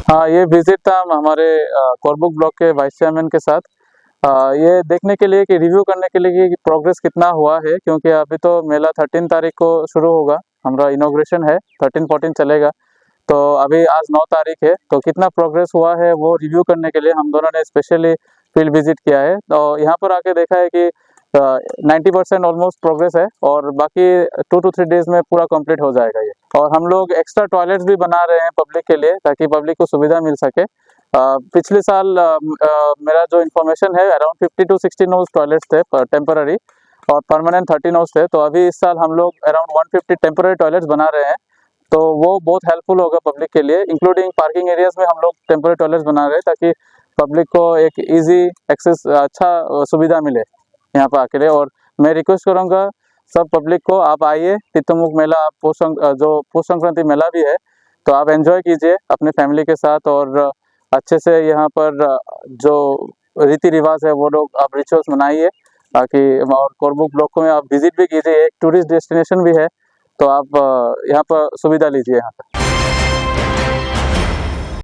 हाँ, ये विजिट था हमारे कोरबुक ब्लॉक के वाइस चेयरमैन के साथ। ये देखने के लिए कि रिव्यू करने के लिए कि प्रोग्रेस कितना हुआ है, क्योंकि अभी तो मेला 13 तारीख को शुरू होगा। हमारा इनॉग्रेशन है, 13-14 चलेगा। तो अभी आज 9 तारीख है, तो कितना प्रोग्रेस हुआ है वो रिव्यू करने के लिए हम दोनों ने स्पेशली फील्ड विजिट किया है। तो यहाँ पर आके देखा है कि 90% ऑलमोस्ट प्रोग्रेस है और बाकी 2 to 3 डेज में पूरा कंप्लीट हो जाएगा ये। और हम लोग एक्स्ट्रा टॉयलेट्स भी बना रहे हैं पब्लिक के लिए, ताकि पब्लिक को सुविधा मिल सके। पिछले साल मेरा जो इन्फॉर्मेशन है अराउंड 50 to 60 नोज टॉयलेट्स थे टेम्पररी, और परमानेंट 30 नोज थे। तो अभी इस साल हम लोग अराउंड 150 टेम्पररी टॉयलेट्स बना रहे हैं। तो वो बहुत हेल्पफुल होगा पब्लिक के लिए, इंक्लूडिंग पार्किंग एरियाज में हम लोग टेम्पररी टॉयलेट्स बना रहे हैं, ताकि पब्लिक को एक इजी एक्सेस, अच्छा सुविधा मिले यहाँ पर आके। और मैं रिक्वेस्ट करूँगा सब पब्लिक को, आप आइए तितुमुख मेला, जो पुष संक्रांति मेला भी है, तो आप एंजॉय कीजिए अपने फैमिली के साथ। और अच्छे से यहाँ पर जो रीति रिवाज है वो लोग आप रिचुअल्स मनाइए, ताकि और कोरबुक ब्लॉक में आप विजिट भी कीजिए, एक टूरिस्ट डेस्टिनेशन भी है। तो आप यहाँ पर सुविधा लीजिए यहाँ पर।